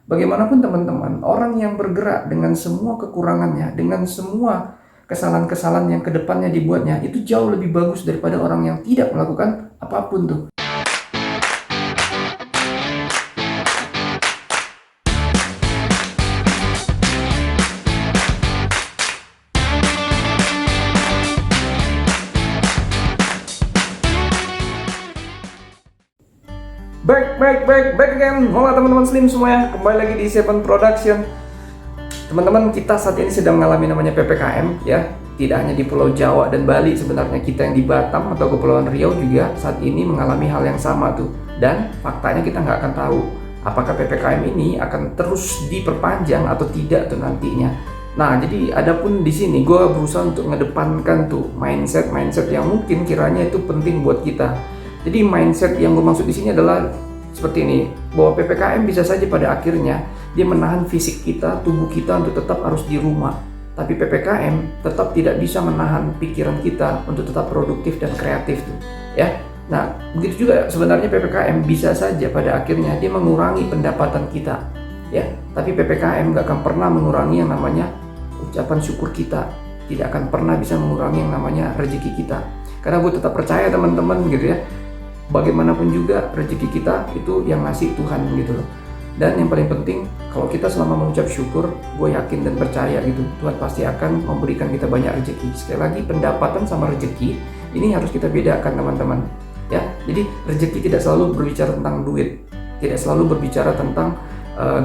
Bagaimanapun teman-teman, orang yang bergerak dengan semua kekurangannya, dengan semua kesalahan-kesalahan yang kedepannya dibuatnya, itu jauh lebih bagus daripada orang yang tidak melakukan apapun tuh. Back again. Halo teman-teman Slim semuanya, kembali lagi di Seven Production. Teman-teman, kita saat ini sedang mengalami namanya PPKM ya. Tidak hanya di Pulau Jawa dan Bali, sebenarnya kita yang di Batam atau Kepulauan Riau juga saat ini mengalami hal yang sama tuh. Dan faktanya kita nggak akan tahu apakah PPKM ini akan terus diperpanjang atau tidak tuh nantinya. Nah, jadi adapun di sini gue berusaha untuk mengedepankan tuh mindset yang mungkin kiranya itu penting buat kita. Jadi mindset yang gue maksud di sini adalah seperti ini, bahwa PPKM bisa saja pada akhirnya dia menahan fisik kita, tubuh kita untuk tetap harus di rumah. Tapi PPKM tetap tidak bisa menahan pikiran kita untuk tetap produktif dan kreatif tuh, ya. Nah, begitu juga sebenarnya PPKM bisa saja pada akhirnya dia mengurangi pendapatan kita, ya. Tapi PPKM nggak akan pernah mengurangi yang namanya ucapan syukur kita, tidak akan pernah bisa mengurangi yang namanya rezeki kita. Karena gue tetap percaya teman-teman gitu ya, bagaimanapun juga rezeki kita itu yang ngasih Tuhan gitu loh. Dan yang paling penting, kalau kita selama mengucap syukur, gue yakin dan percaya gitu, Tuhan pasti akan memberikan kita banyak rezeki. Sekali lagi, pendapatan sama rezeki ini harus kita bedakan teman-teman ya. Jadi rezeki tidak selalu berbicara tentang duit, tidak selalu berbicara tentang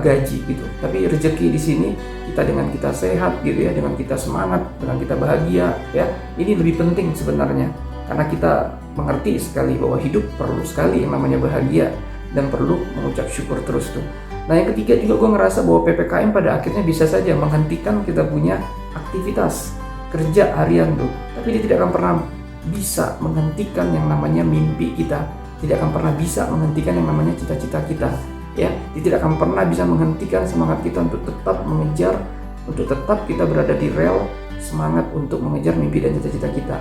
gaji gitu. Tapi rezeki di sini kita dengan kita sehat gitu ya, dengan kita semangat, dengan kita bahagia ya, ini lebih penting sebenarnya. Karena kita mengerti sekali bahwa hidup perlu sekali yang namanya bahagia dan perlu mengucap syukur terus tuh. Nah, yang ketiga juga gue ngerasa bahwa PPKM pada akhirnya bisa saja menghentikan kita punya aktivitas kerja harian tuh. Tapi dia tidak akan pernah bisa menghentikan yang namanya mimpi kita, tidak akan pernah bisa menghentikan yang namanya cita-cita kita ya. Dia tidak akan pernah bisa menghentikan semangat kita untuk tetap mengejar, untuk tetap kita berada di rel semangat untuk mengejar mimpi dan cita-cita kita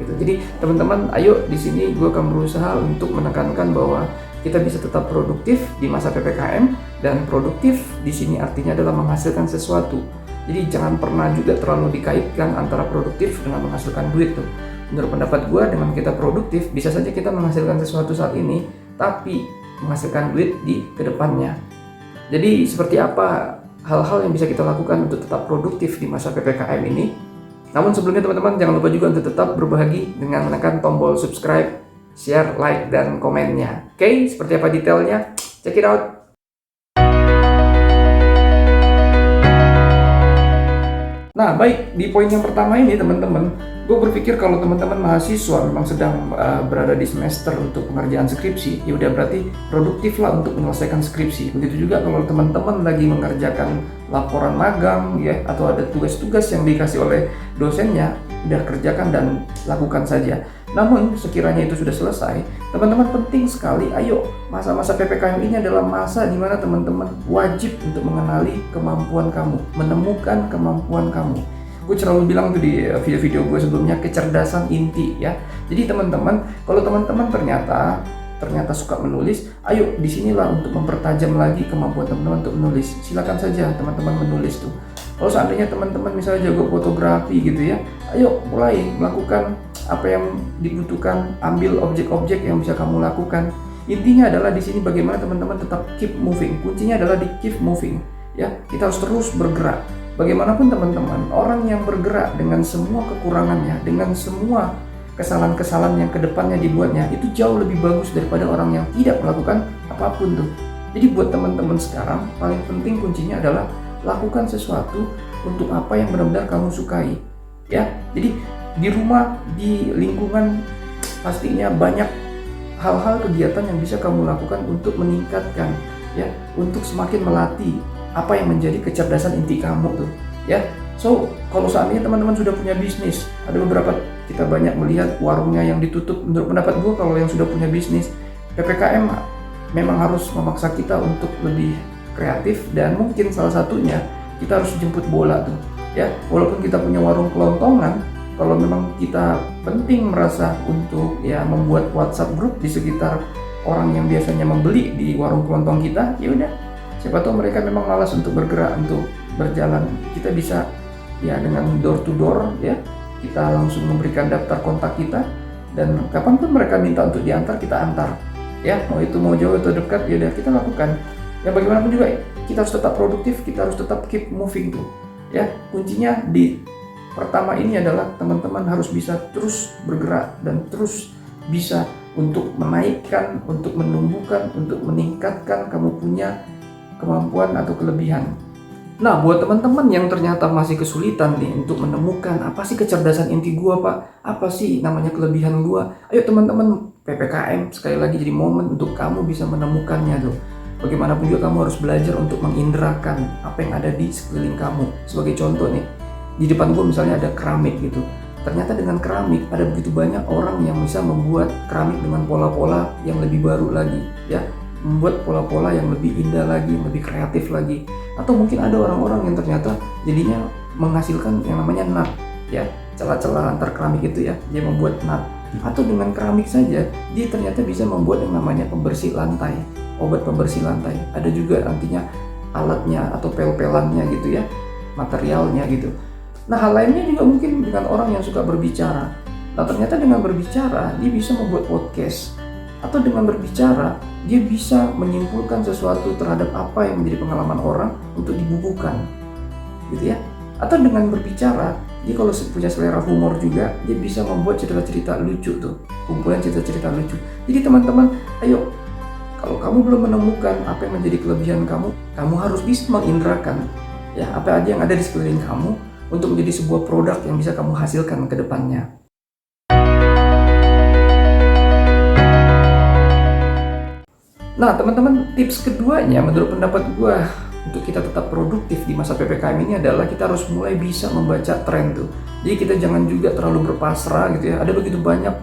gitu. Jadi teman-teman, ayo di sini gue akan berusaha untuk menekankan bahwa kita bisa tetap produktif di masa PPKM, dan produktif di sini artinya adalah menghasilkan sesuatu. Jadi jangan pernah juga terlalu dikaitkan antara produktif dengan menghasilkan duit tuh. Menurut pendapat gue, dengan kita produktif bisa saja kita menghasilkan sesuatu saat ini, tapi menghasilkan duit di kedepannya. Jadi seperti apa hal-hal yang bisa kita lakukan untuk tetap produktif di masa PPKM ini? Namun sebelumnya teman-teman, jangan lupa juga untuk tetap berbagi dengan menekan tombol subscribe, share, like, dan komennya. Oke, seperti apa detailnya? Check it out! Nah, baik, di poin yang pertama ini teman-teman, gue berpikir kalau teman-teman mahasiswa memang sedang berada di semester untuk pengerjaan skripsi, ya udah berarti produktif lah untuk menyelesaikan skripsi. Begitu juga kalau teman-teman lagi mengerjakan laporan magang ya, atau ada tugas-tugas yang dikasih oleh dosennya, udah kerjakan dan lakukan saja. Namun sekiranya itu sudah selesai, teman-teman penting sekali, ayo, masa-masa PPKM ini adalah masa di mana teman-teman wajib untuk mengenali kemampuan kamu, menemukan kemampuan kamu. Gue selalu bilang tuh di video-video gue sebelumnya, kecerdasan inti ya. Jadi teman-teman, kalau teman-teman ternyata suka menulis, ayo disinilah untuk mempertajam lagi kemampuan teman-teman untuk menulis. Silakan saja teman-teman menulis tuh. Kalau seandainya teman-teman misalnya jago fotografi gitu ya, ayo mulai melakukan apa yang dibutuhkan, ambil objek-objek yang bisa kamu lakukan. Intinya adalah di sini bagaimana teman-teman tetap keep moving. Kuncinya adalah di keep moving ya. Kita harus terus bergerak. Bagaimanapun teman-teman, orang yang bergerak dengan semua kekurangannya, dengan semua kesalahan-kesalahan yang kedepannya dibuatnya, itu jauh lebih bagus daripada orang yang tidak melakukan apapun tuh. Jadi buat teman-teman sekarang, paling penting kuncinya adalah lakukan sesuatu untuk apa yang benar-benar kamu sukai ya. Jadi di rumah, di lingkungan, pastinya banyak hal-hal kegiatan yang bisa kamu lakukan untuk meningkatkan ya, untuk semakin melatih apa yang menjadi kecerdasan inti kamu tuh ya. So, kalau seandainya teman-teman sudah punya bisnis, ada beberapa kita banyak melihat warungnya yang ditutup. Menurut pendapat gue, kalau yang sudah punya bisnis, PPKM memang harus memaksa kita untuk lebih kreatif, dan mungkin salah satunya kita harus jemput bola tuh ya. Walaupun kita punya warung kelontongan, kalau memang kita penting merasa untuk ya membuat WhatsApp group di sekitar orang yang biasanya membeli di warung kelontong kita, ya udah Siapa tahu mereka memang malas untuk bergerak, untuk berjalan. Kita bisa ya dengan door to door ya, kita langsung memberikan daftar kontak kita, dan kapanpun mereka minta untuk diantar, kita antar ya, mau itu mau jauh atau dekat ya udah kita lakukan. Ya bagaimanapun juga kita harus tetap produktif, kita harus tetap keep moving tuh ya. Kuncinya di pertama ini adalah teman-teman harus bisa terus bergerak dan terus bisa untuk menaikkan, untuk menumbuhkan, untuk meningkatkan kamu punya kemampuan atau kelebihan. Nah, buat teman-teman yang ternyata masih kesulitan nih untuk menemukan apa sih kecerdasan inti gua, Pak? Apa sih namanya kelebihan gua? Ayo teman-teman, PPKM sekali lagi jadi momen untuk kamu bisa menemukannya tuh. Bagaimanapun juga kamu harus belajar untuk mengindrakan apa yang ada di sekeliling kamu. Sebagai contoh nih, di depan gua misalnya ada keramik gitu. Ternyata dengan keramik ada begitu banyak orang yang bisa membuat keramik dengan pola-pola yang lebih baru lagi, ya. Membuat pola-pola yang lebih indah lagi, yang lebih kreatif lagi. Atau mungkin ada orang-orang yang ternyata jadinya menghasilkan yang namanya nut ya, celah-celah antar keramik itu ya, dia membuat nut. Atau dengan keramik saja dia ternyata bisa membuat yang namanya pembersih lantai, obat pembersih lantai. Ada juga nantinya alatnya atau pel-pelannya gitu ya, materialnya gitu. Nah, hal lainnya juga mungkin dengan orang yang suka berbicara. Nah, ternyata dengan berbicara dia bisa membuat podcast. Atau dengan berbicara, dia bisa menyimpulkan sesuatu terhadap apa yang menjadi pengalaman orang untuk dibukukan, gitu ya. Atau dengan berbicara, dia kalau punya selera humor juga, dia bisa membuat cerita-cerita lucu tuh, kumpulan cerita-cerita lucu. Jadi teman-teman, ayo, kalau kamu belum menemukan apa yang menjadi kelebihan kamu, kamu harus bisa mengindrakan ya apa aja yang ada di sekeliling kamu untuk menjadi sebuah produk yang bisa kamu hasilkan ke depannya. Nah teman-teman, tips keduanya menurut pendapat gue untuk kita tetap produktif di masa PPKM ini adalah kita harus mulai bisa membaca tren tuh. Jadi kita jangan juga terlalu berpasrah gitu ya. Ada begitu banyak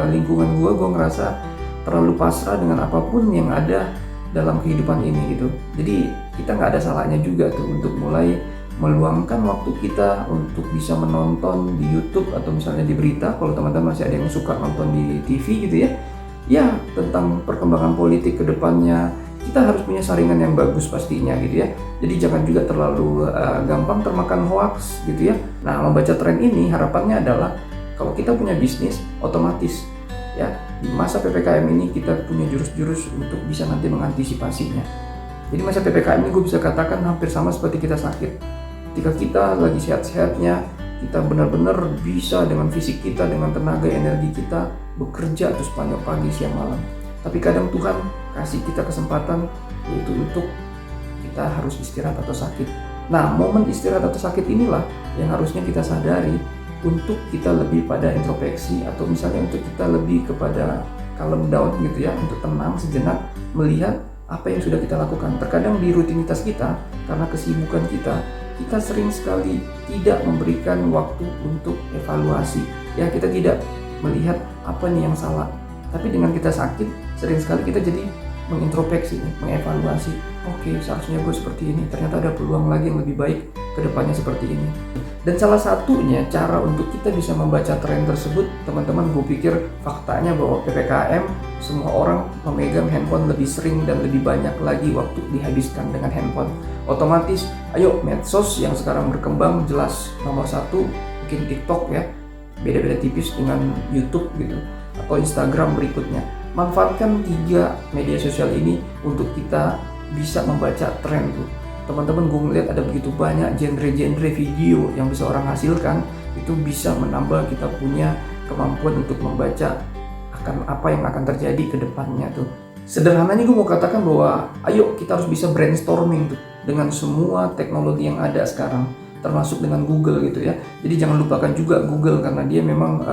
lingkungan gue ngerasa terlalu pasrah dengan apapun yang ada dalam kehidupan ini gitu. Jadi kita nggak ada salahnya juga tuh untuk mulai meluangkan waktu kita untuk bisa menonton di YouTube atau misalnya di berita, kalau teman-teman masih ada yang suka nonton di TV gitu ya, tentang perkembangan politik ke depannya. Kita harus punya saringan yang bagus pastinya gitu ya. Jadi jangan juga terlalu gampang termakan hoax gitu ya. Nah, membaca tren ini harapannya adalah kalau kita punya bisnis, otomatis ya di masa PPKM ini kita punya jurus-jurus untuk bisa nanti mengantisipasinya. Jadi masa PPKM ini gue bisa katakan hampir sama seperti kita sakit. Ketika kita lagi sehat-sehatnya, kita benar-benar bisa dengan fisik kita, dengan tenaga energi kita bekerja terus sepanjang pagi siang malam. Tapi kadang Tuhan kasih kita kesempatan yaitu untuk kita harus istirahat atau sakit. Nah, momen istirahat atau sakit inilah yang harusnya kita sadari untuk kita lebih pada introspeksi, atau misalnya untuk kita lebih kepada calm down gitu ya, untuk tenang sejenak melihat apa yang sudah kita lakukan. Terkadang di rutinitas kita, karena kesibukan kita sering sekali tidak memberikan waktu untuk evaluasi. Ya, kita tidak melihat apa nih yang salah. Tapi dengan kita sakit, sering sekali kita jadi mengintrospeksi, mengevaluasi. Oke, seharusnya gue seperti ini. Ternyata ada peluang lagi yang lebih baik ke depannya seperti ini. Dan salah satunya cara untuk kita bisa membaca tren tersebut, teman-teman, gue pikir faktanya bahwa PPKM semua orang memegang handphone lebih sering dan lebih banyak lagi waktu dihabiskan dengan handphone. Otomatis, ayo medsos yang sekarang berkembang jelas nomor satu mungkin TikTok ya, beda-beda tipis dengan YouTube gitu, atau Instagram berikutnya. Manfaatkan 3 media sosial ini untuk kita bisa membaca tren tuh. Teman-teman, gue ngeliat ada begitu banyak genre-genre video yang bisa orang hasilkan, itu bisa menambah kita punya kemampuan untuk membaca akan apa yang akan terjadi ke depannya tuh. Sederhananya gue mau katakan bahwa ayo kita harus bisa brainstorming tuh dengan semua teknologi yang ada sekarang, termasuk dengan Google gitu ya. Jadi jangan lupakan juga Google, karena dia memang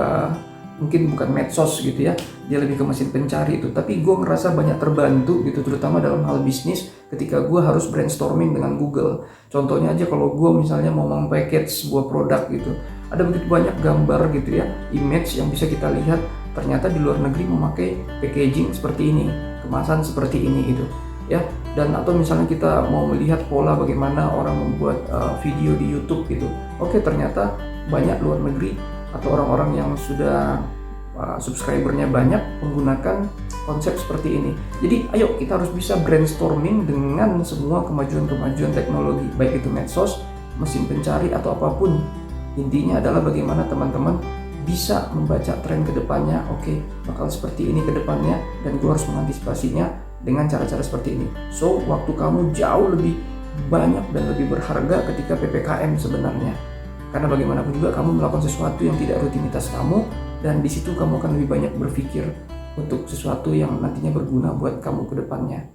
mungkin bukan medsos gitu ya, dia lebih ke mesin pencari itu. Tapi gue ngerasa banyak terbantu gitu, terutama dalam hal bisnis ketika gue harus brainstorming dengan Google. Contohnya aja kalau gue misalnya mau mem-package sebuah produk gitu, ada begitu banyak gambar gitu ya, image yang bisa kita lihat. Ternyata di luar negeri memakai packaging seperti ini, kemasan seperti ini gitu ya. Dan atau misalnya kita mau melihat pola bagaimana orang membuat video di YouTube gitu. Oke, ternyata banyak luar negeri atau orang-orang yang sudah subscribernya banyak menggunakan konsep seperti ini. Jadi ayo kita harus bisa brainstorming dengan semua kemajuan-kemajuan teknologi, baik itu medsos, mesin pencari atau apapun. Intinya adalah bagaimana teman-teman bisa membaca tren ke depannya. Oke, bakal seperti ini ke depannya dan gue harus mengantisipasinya dengan cara-cara seperti ini. So, waktu kamu jauh lebih banyak dan lebih berharga ketika PPKM sebenarnya. Karena bagaimanapun juga kamu melakukan sesuatu yang tidak rutinitas kamu, dan di situ kamu akan lebih banyak berpikir untuk sesuatu yang nantinya berguna buat kamu ke depannya.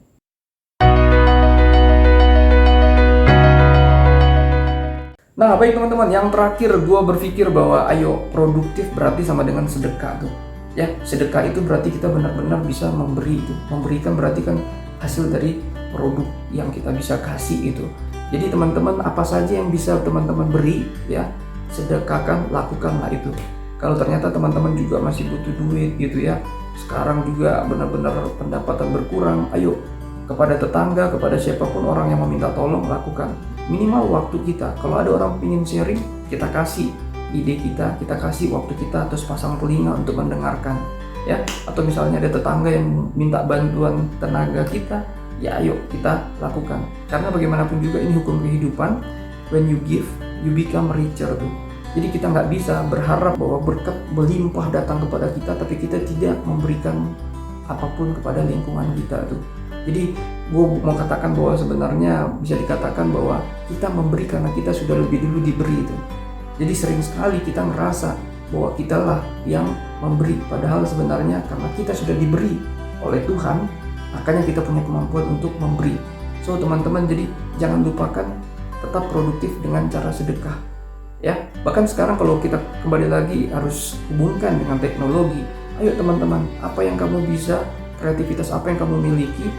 Nah, baik teman-teman, yang terakhir gue berpikir bahwa ayo, produktif berarti sama dengan sedekah tuh. Ya, sedekah itu berarti kita benar-benar bisa memberi itu. Memberikan berarti kan hasil dari produk yang kita bisa kasih itu. Jadi teman-teman, apa saja yang bisa teman-teman beri, ya, sedekahkan, lakukanlah itu. Kalau ternyata teman-teman juga masih butuh duit gitu ya, sekarang juga benar-benar pendapatan berkurang, ayo kepada tetangga, kepada siapapun orang yang meminta tolong, lakukan. Minimal waktu kita. Kalau ada orang ingin sharing, kita kasih ide kita kasih waktu kita, terus pasang telinga untuk mendengarkan, ya. Atau misalnya ada tetangga yang minta bantuan tenaga kita, ya ayo kita lakukan. Karena bagaimanapun juga ini hukum kehidupan, when you give, you become richer tuh. Jadi kita nggak bisa berharap bahwa berkat melimpah datang kepada kita, tapi kita tidak memberikan apapun kepada lingkungan kita tuh. Jadi gue mau katakan bahwa sebenarnya bisa dikatakan bahwa kita memberi karena kita sudah lebih dulu diberi itu. Jadi sering sekali kita merasa bahwa kitalah yang memberi, padahal sebenarnya karena kita sudah diberi oleh Tuhan, makanya kita punya kemampuan untuk memberi. So teman-teman, jadi jangan lupakan tetap produktif dengan cara sedekah, ya. Bahkan sekarang kalau kita kembali lagi harus hubungkan dengan teknologi. Ayo teman-teman, apa yang kamu bisa, kreativitas apa yang kamu miliki,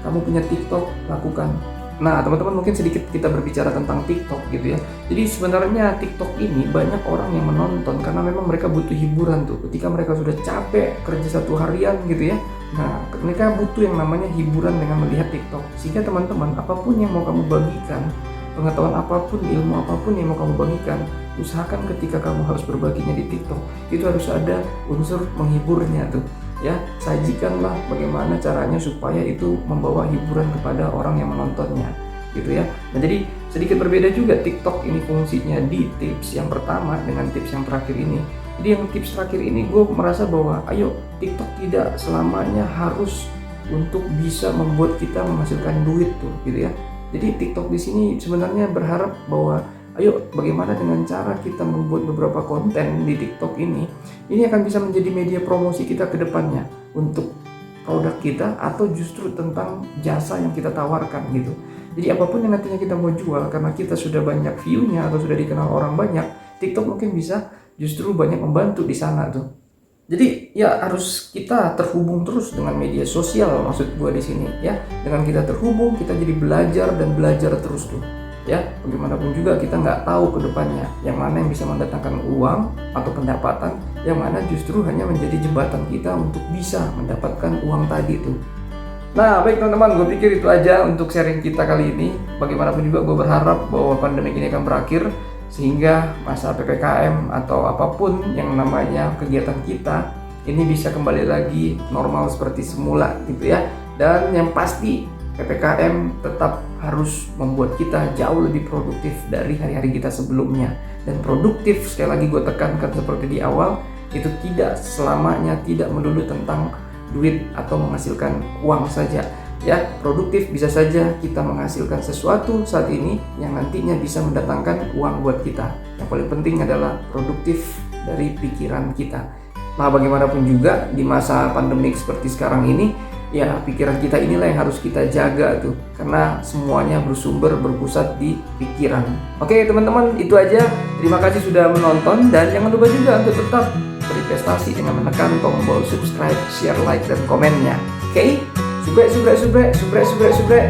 kamu punya TikTok, lakukan. Nah teman-teman, mungkin sedikit kita berbicara tentang TikTok gitu ya. Jadi sebenarnya TikTok ini banyak orang yang menonton karena memang mereka butuh hiburan tuh. Ketika mereka sudah capek kerja satu harian gitu ya, nah mereka butuh yang namanya hiburan dengan melihat TikTok. Sehingga teman-teman, apapun yang mau kamu bagikan, pengetahuan apapun, ilmu apapun yang mau kamu bagikan, usahakan ketika kamu harus berbaginya di TikTok, itu harus ada unsur menghiburnya tuh. Ya, sajikanlah bagaimana caranya supaya itu membawa hiburan kepada orang yang menontonnya gitu ya. Nah jadi sedikit berbeda juga TikTok ini fungsinya di tips yang pertama dengan tips yang terakhir ini. Jadi yang tips terakhir ini gue merasa bahwa ayo, TikTok tidak selamanya harus untuk bisa membuat kita menghasilkan duit tuh gitu ya. Jadi TikTok di sini sebenarnya berharap bahwa ayo, bagaimana dengan cara kita membuat beberapa konten di TikTok ini akan bisa menjadi media promosi kita ke depannya untuk produk kita atau justru tentang jasa yang kita tawarkan gitu. Jadi apapun yang nantinya kita mau jual, karena kita sudah banyak view-nya atau sudah dikenal orang banyak, TikTok mungkin bisa justru banyak membantu di sana tuh. Jadi ya harus kita terhubung terus dengan media sosial, maksud gue di sini ya. Dengan kita terhubung, kita jadi belajar dan belajar terus tuh. Ya, bagaimanapun juga kita nggak tahu ke depannya yang mana yang bisa mendatangkan uang atau pendapatan, yang mana justru hanya menjadi jembatan kita untuk bisa mendapatkan uang tadi itu. Nah, baik teman-teman, gue pikir itu aja untuk sharing kita kali ini. Bagaimanapun juga gue berharap bahwa pandemi ini akan berakhir, sehingga masa PPKM atau apapun yang namanya kegiatan kita ini bisa kembali lagi normal seperti semula gitu ya. Dan yang pasti PPKM tetap harus membuat kita jauh lebih produktif dari hari-hari kita sebelumnya. Dan produktif, sekali lagi gue tekankan seperti di awal, itu tidak selamanya tidak melulu tentang duit atau menghasilkan uang saja. Ya, produktif bisa saja kita menghasilkan sesuatu saat ini yang nantinya bisa mendatangkan uang buat kita. Yang paling penting adalah produktif dari pikiran kita. Nah, bagaimanapun juga di masa pandemik seperti sekarang ini, ya pikiran kita inilah yang harus kita jaga tuh, karena semuanya berpusat di pikiran. Oke teman-teman, itu aja. Terima kasih sudah menonton, dan jangan lupa juga untuk tetap berinvestasi dengan menekan tombol subscribe, share, like, dan komennya. Oke, subrek.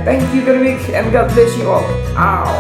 Thank you very much and God bless you all. Ow.